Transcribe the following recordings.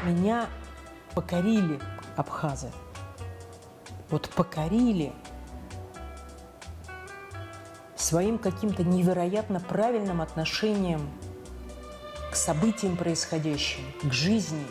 меня покорили абхазы. Вот покорили своим каким-то невероятно правильным отношением к событиям происходящим, к жизни.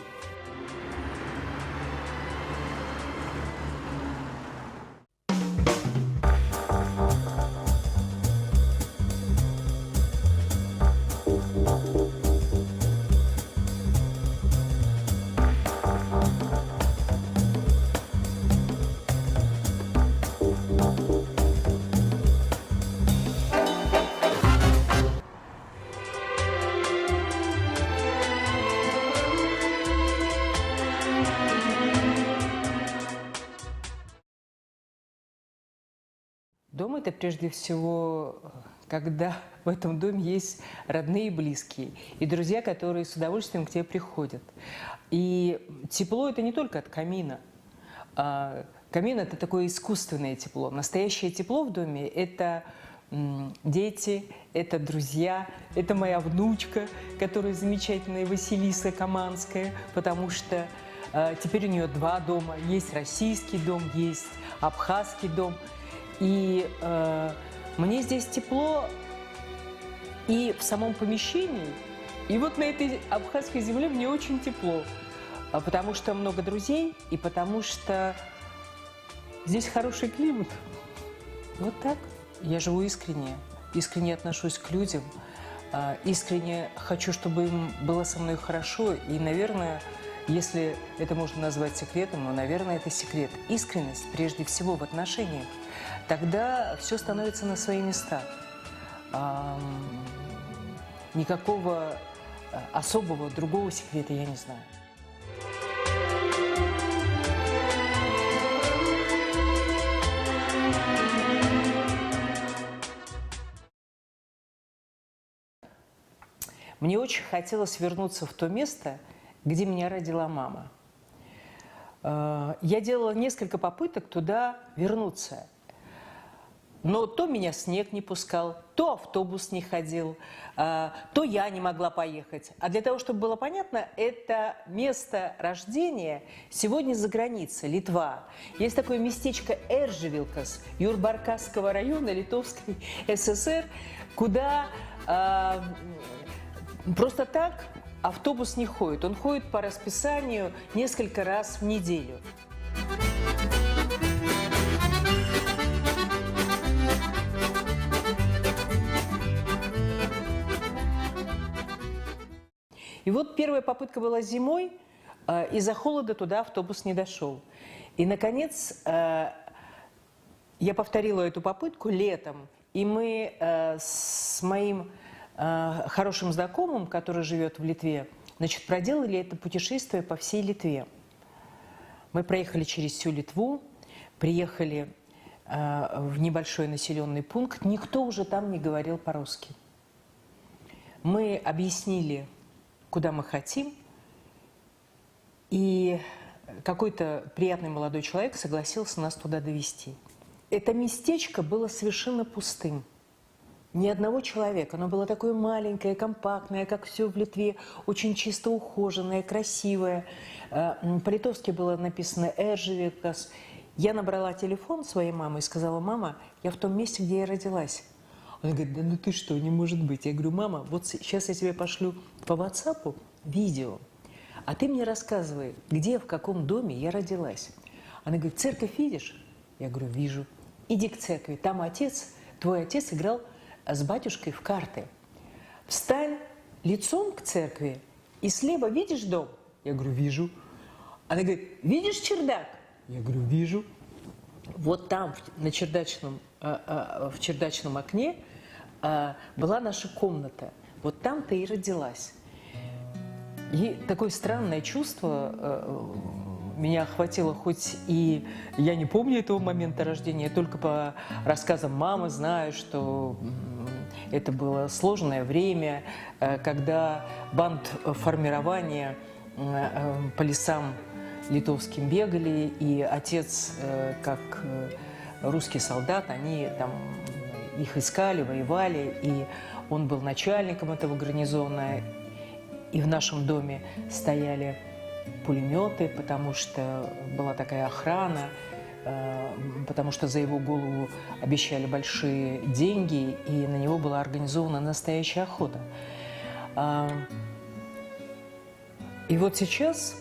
Дом – это прежде всего, когда в этом доме есть родные и близкие, и друзья, которые с удовольствием к тебе приходят. И тепло – это не только от камина. Камин – это такое искусственное тепло. Настоящее тепло в доме – это дети, это друзья, это моя внучка, которая замечательная Василиса Каманская, потому что теперь у нее два дома. Есть российский дом, есть абхазский дом. И мне здесь тепло и в самом помещении, и вот на этой абхазской земле мне очень тепло, потому что много друзей и потому что здесь хороший климат. Вот так. Я живу искренне, искренне отношусь к людям, искренне хочу, чтобы им было со мной хорошо, и, наверное, если это можно назвать секретом, но, наверное, это секрет. Искренность прежде всего в отношениях. Тогда все становится на свои места. Никакого особого другого секрета я не знаю. Мне очень хотелось вернуться в то место, где меня родила мама. Я делала несколько попыток туда вернуться. Но то меня снег не пускал, то автобус не ходил, то я не могла поехать. А для того, чтобы было понятно, это место рождения сегодня за границей, Литва. Есть такое местечко Эржевилкас, Юрбаркасского района Литовской ССР, куда просто так автобус не ходит. Он ходит по расписанию несколько раз в неделю. И вот первая попытка была зимой, из-за холода туда автобус не дошел. И, наконец, я повторила эту попытку летом, и мы с моим хорошим знакомым, который живет в Литве, значит, проделали это путешествие по всей Литве. Мы проехали через всю Литву, приехали в небольшой населенный пункт, никто уже там не говорил по-русски. Мы объяснили, куда мы хотим, и какой-то приятный молодой человек согласился нас туда довезти. Это местечко было совершенно пустым. Ни одного человека. Оно было такое маленькое, компактное, как все в Литве, очень чисто ухоженное, красивое. По-литовски было написано «Эржевикас». Я набрала телефон своей мамы и сказала: «Мама, я в том месте, где я родилась». Она говорит: «Да ну ты что, не может быть». Я говорю: «Мама, вот сейчас я тебе пошлю по WhatsApp видео, а ты мне рассказывай, где, в каком доме я родилась». Она говорит: «Церковь видишь?» Я говорю: «Вижу». «Иди к церкви, там отец, твой отец играл с батюшкой в карты. Встань лицом к церкви, и слева видишь дом?» Я говорю: «Вижу». Она говорит: «Видишь чердак?» Я говорю: «Вижу». Вот там, в чердачном окне, была наша комната. Вот там ты и родилась. И такое странное чувство меня охватило, хоть и я не помню этого момента рождения, я только по рассказам мамы знаю, что это было сложное время, когда бандформирования по лесам литовским бегали, и отец, как русский солдат, они там их искали, воевали, и он был начальником этого гарнизона, и в нашем доме стояли пулеметы, потому что была такая охрана, потому что за его голову обещали большие деньги, и на него была организована настоящая охота. И вот сейчас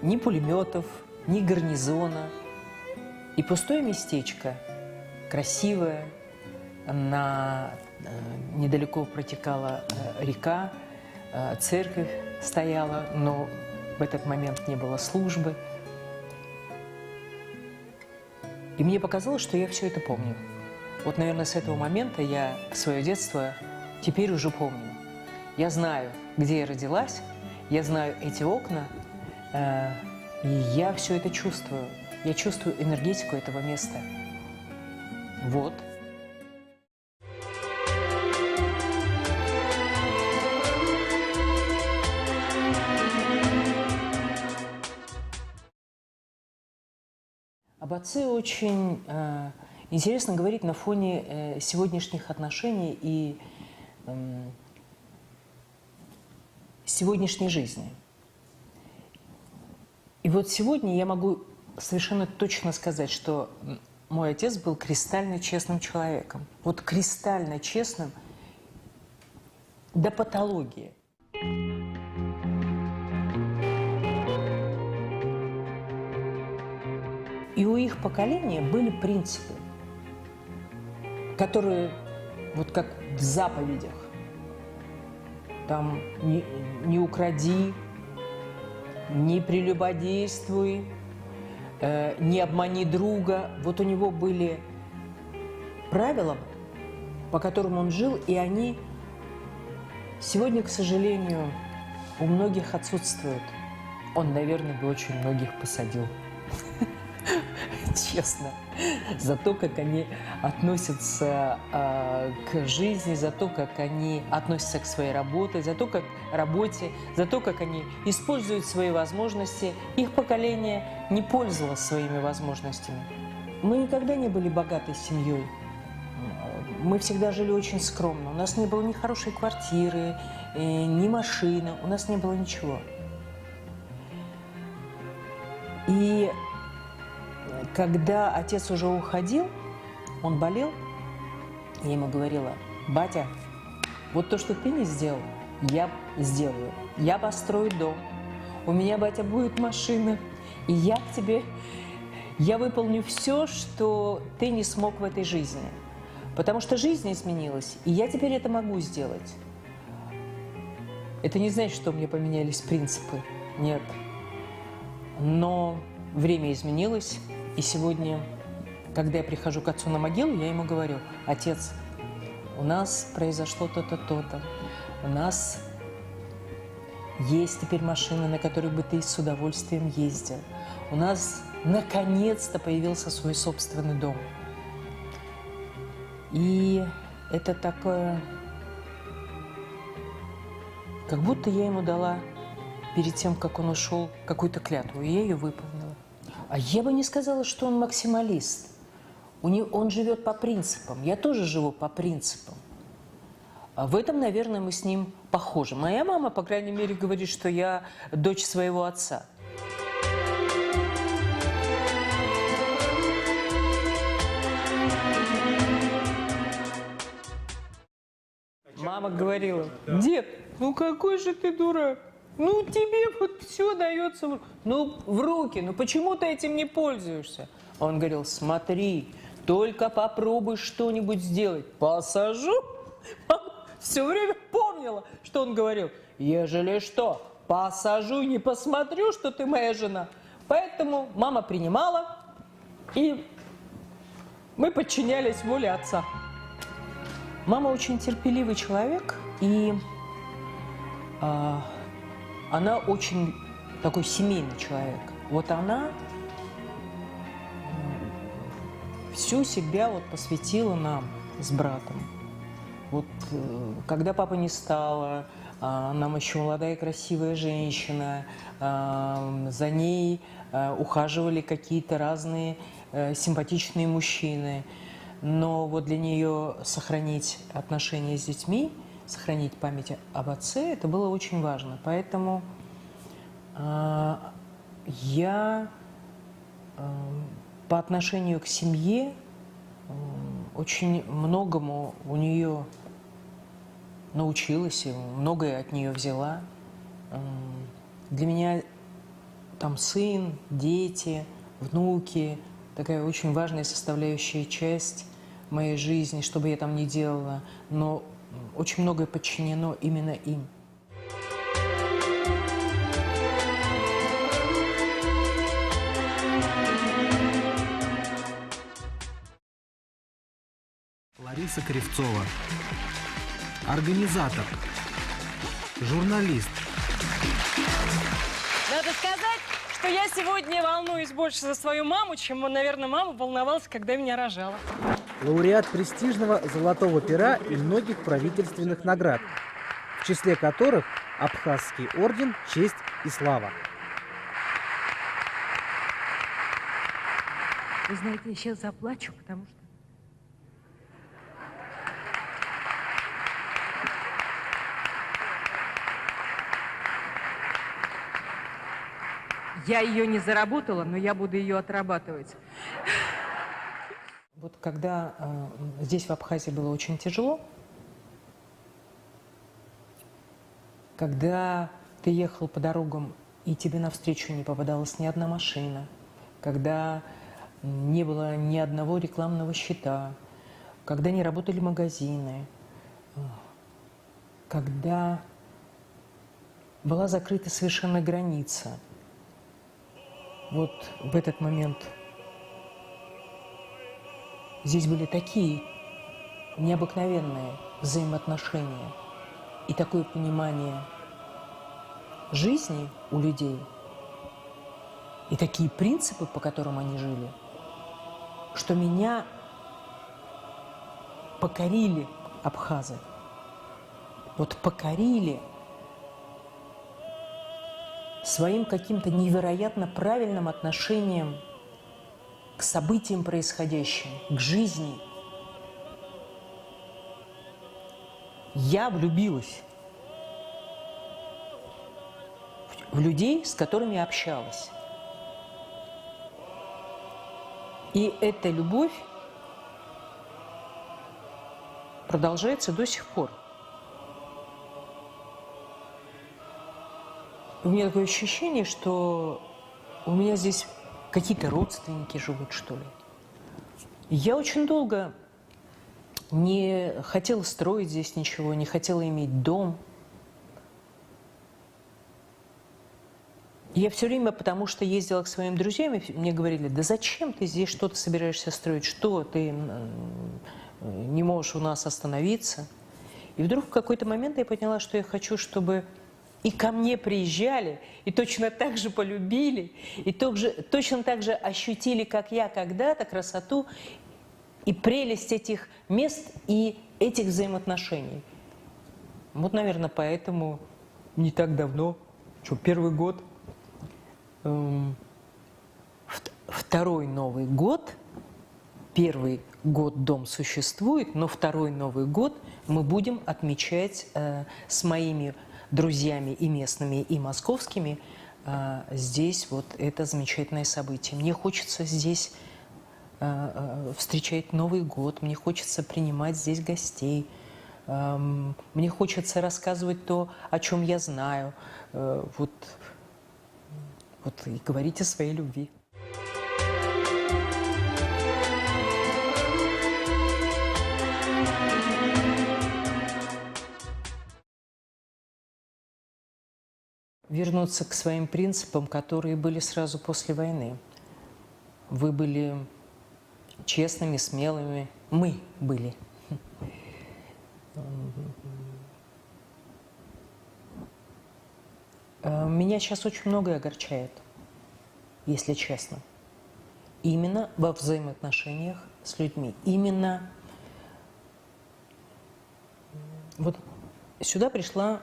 ни пулеметов, ни гарнизона, и пустое местечко, красивое, недалеко протекала река, церковь стояла, но в этот момент не было службы. И мне показалось, что я все это помню. Вот, наверное, с этого момента я свое детство теперь уже помню. Я знаю, где я родилась, я знаю эти окна, и я все это чувствую. Я чувствую энергетику этого места. Вот. Об отце очень интересно говорить на фоне сегодняшних отношений и сегодняшней жизни. И вот сегодня я могу совершенно точно сказать, что мой отец был кристально честным человеком. Вот кристально честным до патологии. И у их поколения были принципы, которые, вот как в заповедях, там не укради, не прелюбодействуй, не обмани друга. Вот у него были правила, по которым он жил, и они сегодня, к сожалению, у многих отсутствуют. Он, наверное, бы очень многих посадил. Честно, за то, как они относятся к жизни, за то, как они относятся к своей работе, за то, как они используют свои возможности. Их поколение не пользовалось своими возможностями. Мы никогда не были богатой семьей. Мы всегда жили очень скромно. У нас не было ни хорошей квартиры, ни машины, у нас не было ничего. И когда отец уже уходил, он болел, я ему говорила: батя, вот то, что ты не сделал, я сделаю. Я построю дом, у меня, батя, будет машина, и я выполню все, что ты не смог в этой жизни. Потому что жизнь изменилась, и я теперь это могу сделать. Это не значит, что у меня поменялись принципы. Нет. Но время изменилось. И сегодня, когда я прихожу к отцу на могилу, я ему говорю: отец, у нас произошло то-то, то-то. У нас есть теперь машина, на которой бы ты с удовольствием ездил. У нас наконец-то появился свой собственный дом. И это такое, как будто я ему дала перед тем, как он ушел, какую-то клятву, и я ее выполнила. А я бы не сказала, что он максималист. Он живет по принципам. Я тоже живу по принципам. А в этом, наверное, мы с ним похожи. Моя мама, по крайней мере, говорит, что я дочь своего отца. Мама говорила: дед, ну какой же ты дурак. Ну, тебе вот все дается в руки, ну почему ты этим не пользуешься? Он говорил: смотри, только попробуй что-нибудь сделать. Посажу. Мама все время помнила, что он говорил: ежели что, посажу и не посмотрю, что ты моя жена. Поэтому мама принимала, и мы подчинялись воле отца. Мама очень терпеливый человек, и она очень такой семейный человек. Вот она всю себя вот посвятила нам с братом. Вот когда папа не стало, нам еще молодая красивая женщина, за ней ухаживали какие-то разные симпатичные мужчины. Но вот для нее сохранить отношения с детьми, сохранить память об отце, это было очень важно. Поэтому Я по отношению к семье очень многому у нее научилась, и многое от нее взяла. Для меня там сын, дети, внуки – такая очень важная составляющая часть моей жизни, что бы я там ни делала. Но очень многое подчинено именно им. Лариса Кривцова. Организатор. Журналист. Надо сказать, что я сегодня волнуюсь больше за свою маму, чем, наверное, мама волновалась, когда меня рожала. Лауреат престижного «Золотого пера» и многих правительственных наград, в числе которых Абхазский орден «Честь и слава». Вы знаете, я сейчас заплачу, потому что... Я ее не заработала, но я буду ее отрабатывать. Вот когда здесь, в Абхазии, было очень тяжело, когда ты ехал по дорогам, и тебе навстречу не попадалась ни одна машина, когда не было ни одного рекламного щита, когда не работали магазины, когда была закрыта совершенно граница, вот в этот момент здесь были такие необыкновенные взаимоотношения и такое понимание жизни у людей, и такие принципы, по которым они жили, что меня покорили абхазы. Вот покорили своим каким-то невероятно правильным отношением к событиям происходящим, к жизни. Я влюбилась в людей, с которыми общалась. И эта любовь продолжается до сих пор. У меня такое ощущение, что у меня здесь какие-то родственники живут, что ли. Я очень долго не хотела строить здесь ничего, не хотела иметь дом. Я все время, потому что ездила к своим друзьям, и мне говорили: да зачем ты здесь что-то собираешься строить, что ты не можешь у нас остановиться. И вдруг в какой-то момент я поняла, что я хочу, чтобы и ко мне приезжали, и точно так же полюбили, и точно так же ощутили, как я когда-то, красоту и прелесть этих мест и этих взаимоотношений. Вот, наверное, поэтому не так давно, первый год, второй Новый год, первый год дом существует, но второй Новый год мы будем отмечать с моими друзьями и местными, и московскими здесь вот это замечательное событие. Мне хочется здесь встречать Новый год, мне хочется принимать здесь гостей, мне хочется рассказывать то, о чем я знаю, вот и говорить о своей любви. Вернуться к своим принципам, которые были сразу после войны. Вы были честными, смелыми. Мы были. Меня сейчас очень многое огорчает, если честно. Именно во взаимоотношениях с людьми. Именно вот сюда пришла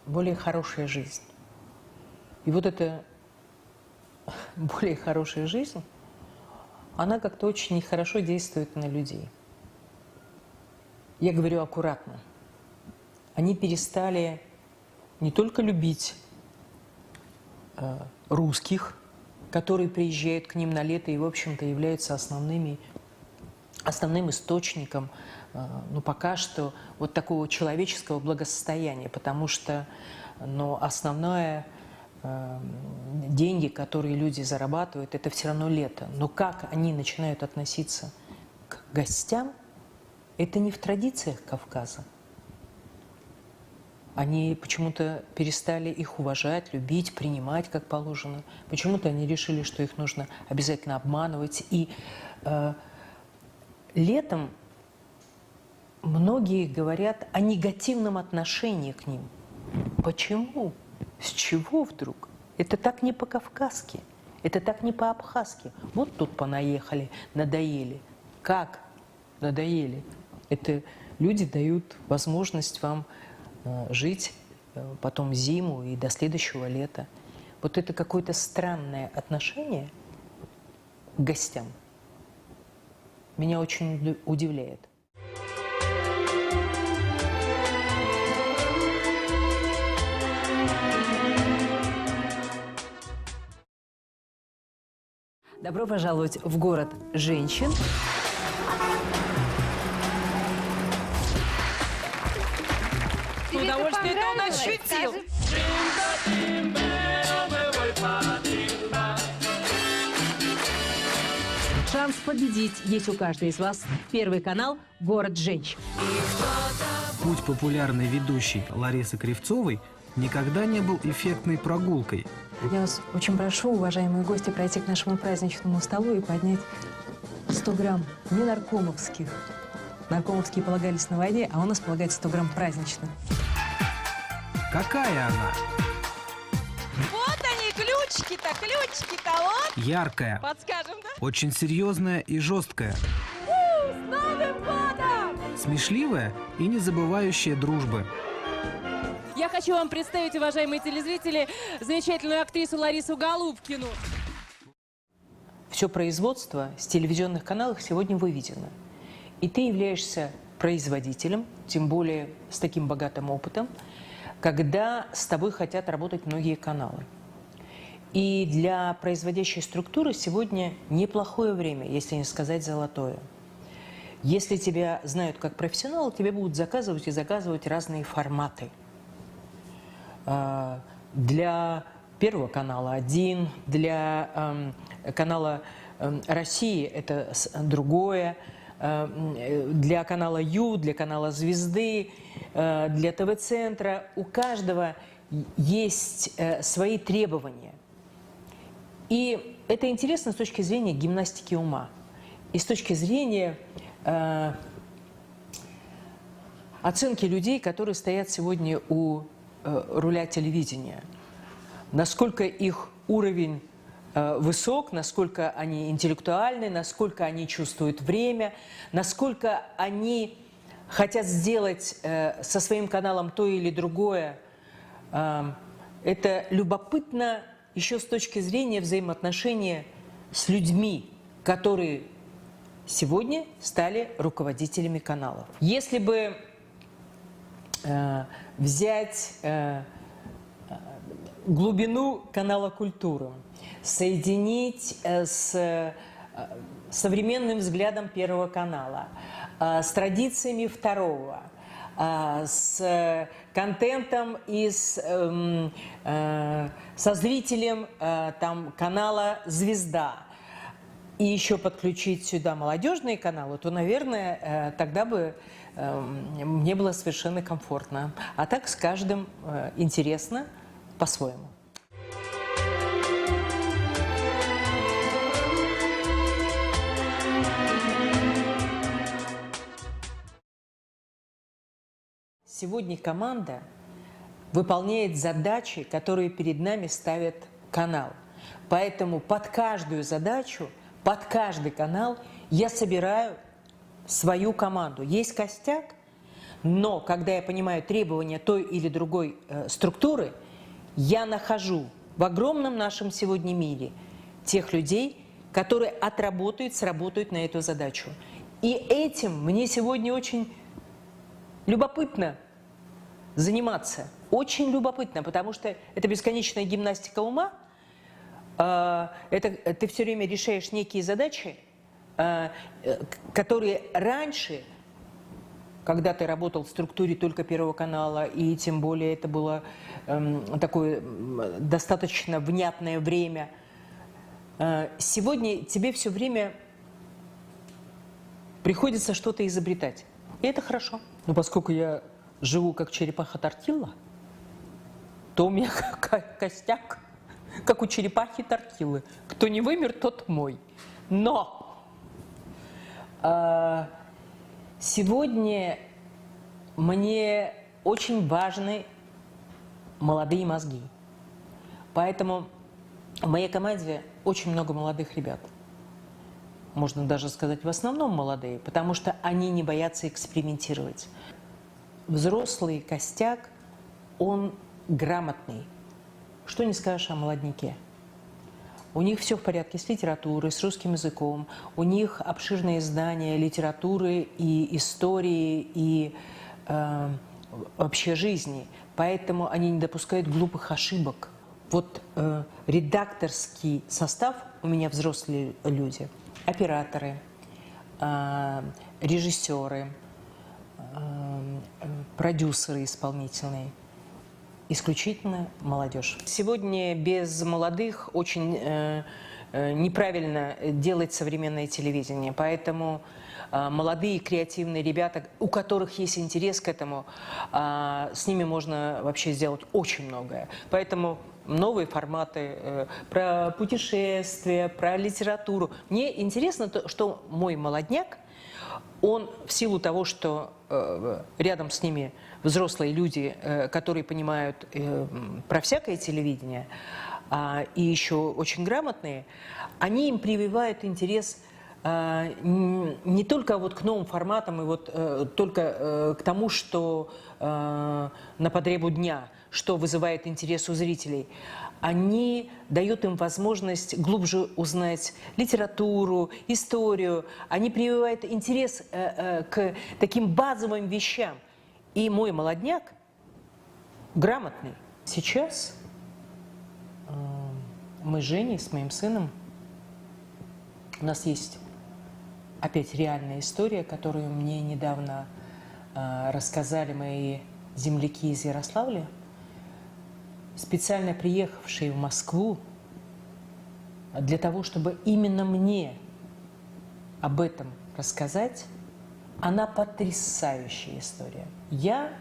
более хорошая жизнь. И вот эта более хорошая жизнь, она как-то очень нехорошо действует на людей. Я говорю аккуратно. Они перестали не только любить русских, которые приезжают к ним на лето и, в общем-то, являются основным источником, ну, пока что, вот такого человеческого благосостояния, потому что, ну, основное деньги, которые люди зарабатывают, это все равно лето. Но как они начинают относиться к гостям, это не в традициях Кавказа. Они почему-то перестали их уважать, любить, принимать как положено. Почему-то они решили, что их нужно обязательно обманывать. И летом многие говорят о негативном отношении к ним. Почему? С чего вдруг? Это так не по-кавказски, это так не по-абхазски. Вот тут понаехали, надоели. Как надоели? Это люди дают возможность вам жить потом зиму и до следующего лета. Вот это какое-то странное отношение к гостям меня очень удивляет. Добро пожаловать в город женщин. Удовольствие это он ощутил. Шанс победить есть у каждой из вас. Первый канал «Город женщин». Путь популярной ведущей Ларисы Кривцовой никогда не был эффектной прогулкой. Я вас очень прошу, уважаемые гости, пройти к нашему праздничному столу и поднять 100 грамм не наркомовских. Наркомовские полагались на войне, а у нас полагается 100 грамм праздничных. Какая она? Вот они, ключики-то, вот. Яркая, Подскажем, да? очень серьезная и жесткая. С Новым годом! Смешливая и не забывающая дружбы. Я хочу вам представить, уважаемые телезрители, замечательную актрису Ларису Голубкину. Все производство с телевизионных каналов сегодня выведено. И ты являешься производителем, тем более с таким богатым опытом, когда с тобой хотят работать многие каналы. И для производящей структуры сегодня неплохое время, если не сказать золотое. Если тебя знают как профессионала, тебе будут заказывать и заказывать разные форматы. Для Первого канала один, для канала России это другое, для канала Ю, для канала Звезды, для ТВ-центра. У каждого есть свои требования. И это интересно с точки зрения гимнастики ума и с точки зрения оценки людей, которые стоят сегодня у руля телевидения. Насколько их уровень высок, насколько они интеллектуальны, насколько они чувствуют время, насколько они хотят сделать со своим каналом то или другое. Это любопытно еще с точки зрения взаимоотношения с людьми, которые сегодня стали руководителями каналов. Если бы взять глубину канала «Культура», соединить с современным взглядом Первого канала, с традициями Второго, с контентом и со зрителем там, канала «Звезда», и еще подключить сюда молодежные каналы, то, наверное, тогда бы мне было совершенно комфортно. А так с каждым интересно по-своему. Сегодня команда выполняет задачи, которые перед нами ставит канал. Поэтому под каждую задачу, под каждый канал я собираю свою команду. Есть костяк, но когда я понимаю требования той или другой структуры, я нахожу в огромном нашем сегодня мире тех людей, которые отработают, сработают на эту задачу. И этим мне сегодня очень любопытно заниматься. Очень любопытно, потому что это бесконечная гимнастика ума, ты все время решаешь некие задачи, которые раньше, когда ты работал в структуре только Первого канала, и тем более это было такое достаточно внятное время, сегодня тебе все время приходится что-то изобретать. И это хорошо. Но поскольку я живу как черепаха Тортилла, то у меня костяк, как у черепахи Тортиллы. Кто не вымер, тот мой. Но сегодня мне очень важны молодые мозги. Поэтому в моей команде очень много молодых ребят. Можно даже сказать, в основном молодые, потому что они не боятся экспериментировать. Взрослый костяк, он грамотный. Что не скажешь о молодняке? У них все в порядке с литературой, с русским языком. У них обширные знания литературы и истории, и вообще жизни. Поэтому они не допускают глупых ошибок. Вот редакторский состав у меня взрослые люди. Операторы, режиссеры, продюсеры исполнительные. Исключительно молодежь. Сегодня без молодых очень неправильно делать современное телевидение. Поэтому молодые креативные ребята, у которых есть интерес к этому, с ними можно вообще сделать очень многое. Поэтому новые форматы про путешествия, про литературу. Мне интересно, что мой молодняк, он в силу того, что рядом с ними взрослые люди, которые понимают про всякое телевидение, и еще очень грамотные, они им прививают интерес не только вот к новым форматам и вот только к тому, что на потребу дня, что вызывает интерес у зрителей. Они дают им возможность глубже узнать литературу, историю. Они прививают интерес к таким базовым вещам. И мой молодняк грамотный. Сейчас мы с Женей, с моим сыном, у нас есть опять реальная история, которую мне недавно рассказали мои земляки из Ярославля, специально приехавшие в Москву для того, чтобы именно мне об этом рассказать. Она потрясающая история. Я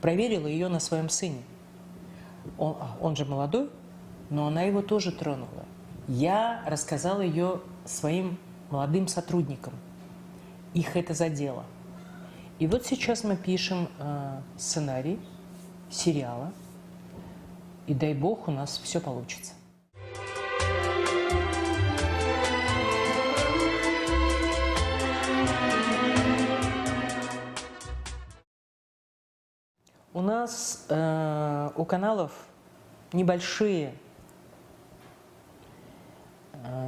проверила ее на своем сыне. Он же молодой, но она его тоже тронула. Я рассказала ее своим молодым сотрудникам. Их это задело. И вот сейчас мы пишем сценарий сериала. И дай бог, у нас все получится. У нас у каналов небольшие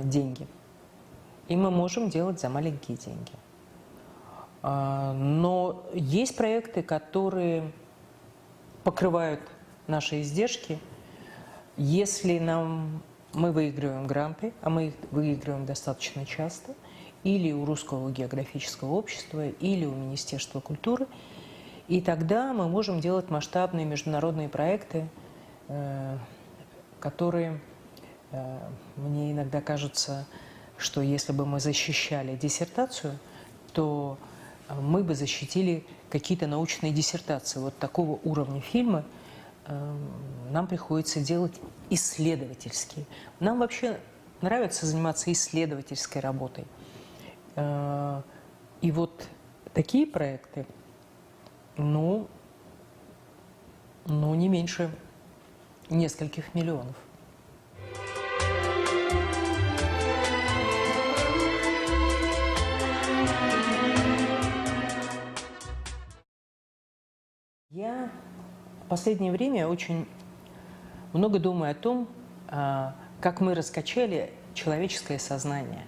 деньги. И мы можем делать за маленькие деньги. Но есть проекты, которые покрывают наши издержки, если мы выигрываем гранты, а мы их выигрываем достаточно часто, или у Русского географического общества, или у Министерства культуры, и тогда мы можем делать масштабные международные проекты, которые мне иногда кажутся, что если бы мы защищали диссертацию, то мы бы защитили какие-то научные диссертации. Вот такого уровня фильмы нам приходится делать исследовательские. Нам вообще нравится заниматься исследовательской работой. И вот такие проекты, ну не меньше нескольких миллионов. Я в последнее время очень много думаю о том, как мы раскачали человеческое сознание.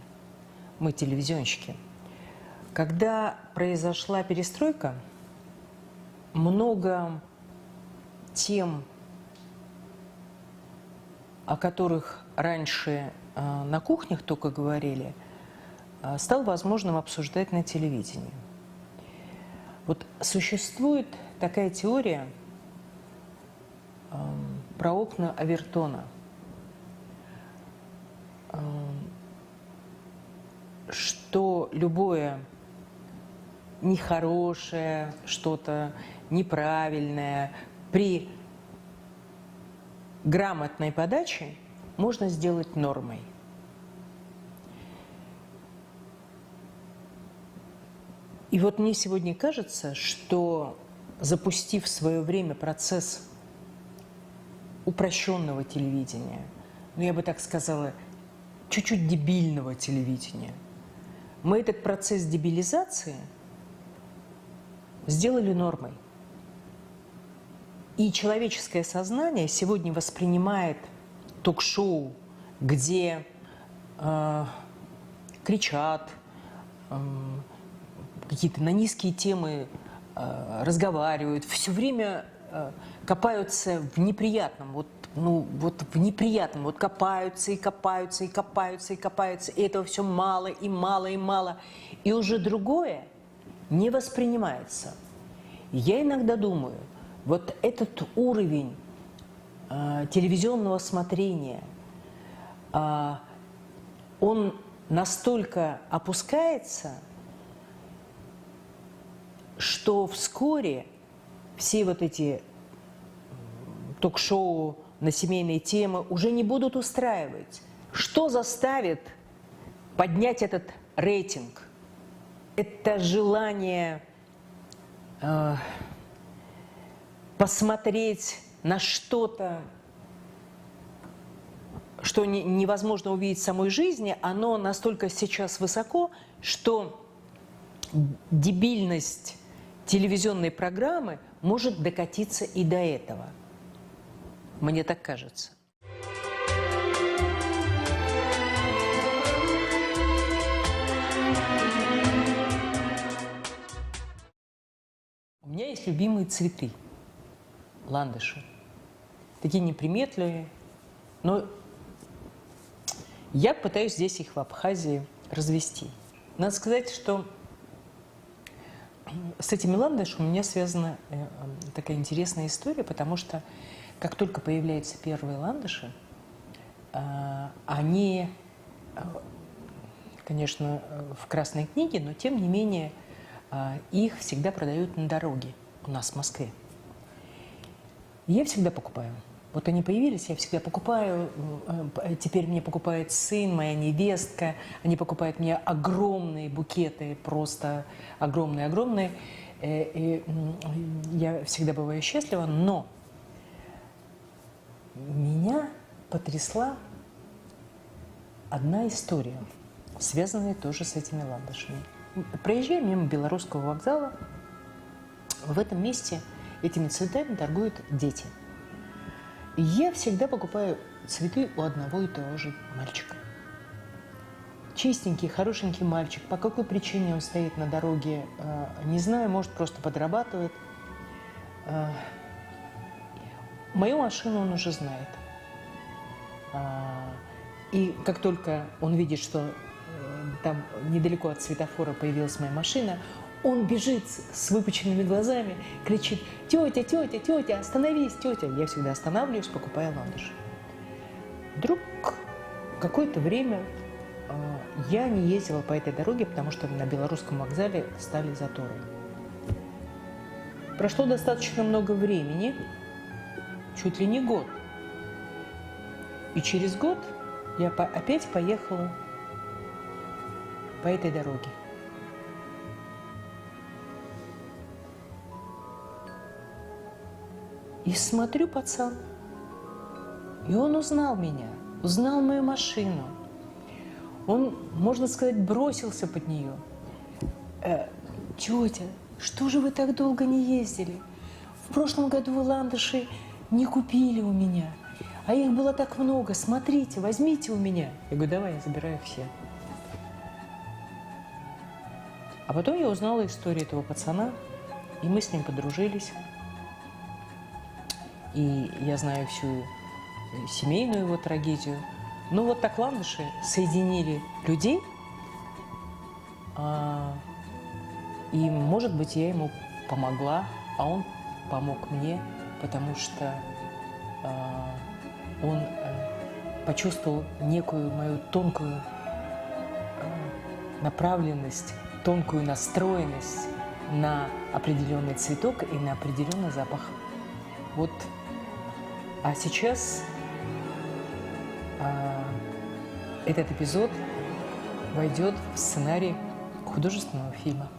Мы телевизионщики. Когда произошла перестройка, много тем о которых раньше на кухнях только говорили, стало возможным обсуждать на телевидении. Вот существует такая теория про окна Авертона, что любое нехорошее, что-то неправильное при грамотной подаче можно сделать нормой. И вот мне сегодня кажется, что запустив в свое время процесс упрощенного телевидения, ну я бы так сказала, чуть-чуть дебильного телевидения, мы этот процесс дебилизации сделали нормой. И человеческое сознание сегодня воспринимает ток-шоу, где кричат, какие-то на низкие темы разговаривают, все время копаются в неприятном, вот в неприятном, вот копаются и копаются и копаются и копаются, и этого все мало и мало и мало, и уже другое не воспринимается. Я иногда думаю, вот этот уровень телевизионного смотрения, он настолько опускается, что вскоре все вот эти ток-шоу на семейные темы уже не будут устраивать. Что заставит поднять этот рейтинг? Это желание посмотреть на что-то, что невозможно увидеть в самой жизни, оно настолько сейчас высоко, что дебильность телевизионной программы может докатиться и до этого. Мне так кажется. У меня есть любимые цветы, ландыши. Такие неприметливые, но я пытаюсь здесь их в Абхазии развести. Надо сказать, что с этими ландышами у меня связана такая интересная история, потому что как только появляются первые ландыши, они, конечно, в Красной книге, но тем не менее их всегда продают на дороге у нас в Москве. И я всегда покупаю. Вот они появились, я всегда покупаю. Теперь мне покупает сын, моя невестка. Они покупают мне огромные букеты, просто огромные-огромные. И я всегда бываю счастлива, но меня потрясла одна история, связанная тоже с этими ландышами. Проезжая мимо Белорусского вокзала, в этом месте этими цветами торгуют дети. И я всегда покупаю цветы у одного и того же мальчика. Чистенький, хорошенький мальчик. По какой причине он стоит на дороге, не знаю, может, просто подрабатывает. Мою машину он уже знает. И как только он видит, что там недалеко от светофора появилась моя машина, он бежит с выпученными глазами, кричит: «Тетя, тетя, тетя, остановись, тетя!» Я всегда останавливаюсь, покупаю ландыши. Вдруг какое-то время я не ездила по этой дороге, потому что на Белорусском вокзале стали заторы. Прошло достаточно много времени, чуть ли не год. И через год я опять поехала по этой дороге. И смотрю, пацан, и он узнал меня, узнал мою машину. Он, можно сказать, бросился под нее. «Тетя, что же вы так долго не ездили? В прошлом году вы ландыши не купили у меня, а их было так много. Смотрите, возьмите у меня». Я говорю: «Давай, я забираю все». А потом я узнала историю этого пацана, и мы с ним подружились. И я знаю всю семейную его трагедию. Ну вот так ландыши соединили людей, и, может быть, я ему помогла, а он помог мне, потому что он почувствовал некую мою тонкую направленность, тонкую настроенность на определенный цветок и на определенный запах. Вот. А сейчас этот эпизод войдет в сценарий художественного фильма.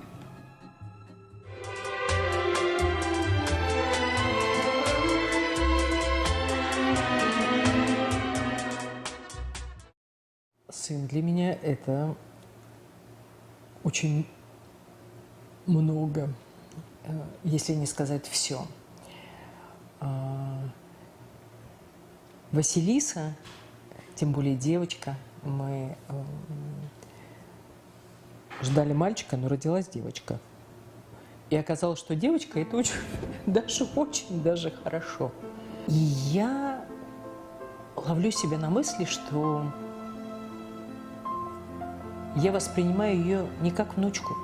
Сын для меня – это очень много, если не сказать все. Василиса, тем более девочка, мы ждали мальчика, но родилась девочка. И оказалось, что девочка – это очень даже хорошо. И я ловлю себя на мысли, что я воспринимаю ее не как внучку.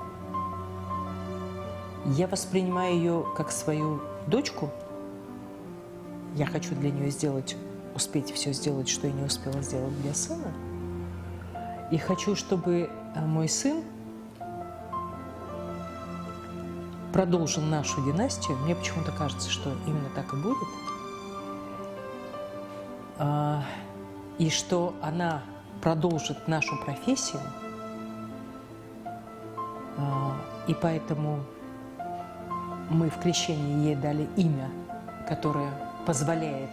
Я воспринимаю ее как свою дочку. Я хочу для нее успеть все сделать, что я не успела сделать для сына. И хочу, чтобы мой сын продолжил нашу династию. Мне почему-то кажется, что именно так и будет. И что она продолжит нашу профессию. И поэтому мы в крещении ей дали имя, которое позволяет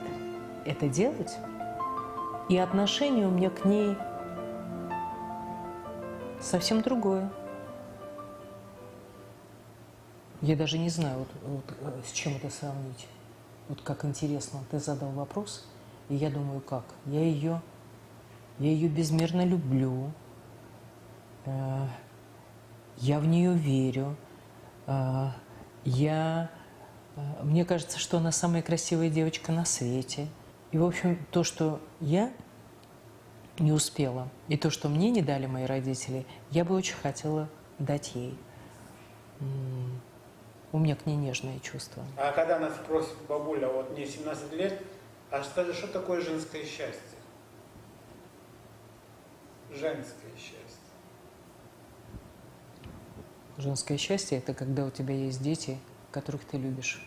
это делать. И отношение у меня к ней совсем другое. Я даже не знаю, с чем это сравнить. Вот как интересно, ты задал вопрос, и я думаю, как? Я ее безмерно люблю. Я в нее верю. Мне кажется, что она самая красивая девочка на свете. И, в общем, то, что я не успела, и то, что мне не дали мои родители, я бы очень хотела дать ей. У меня к ней нежные чувства. А когда нас спросит бабуля, вот мне 17 лет, а скажи, что такое женское счастье? Женское счастье. Женское счастье – это когда у тебя есть дети, которых ты любишь.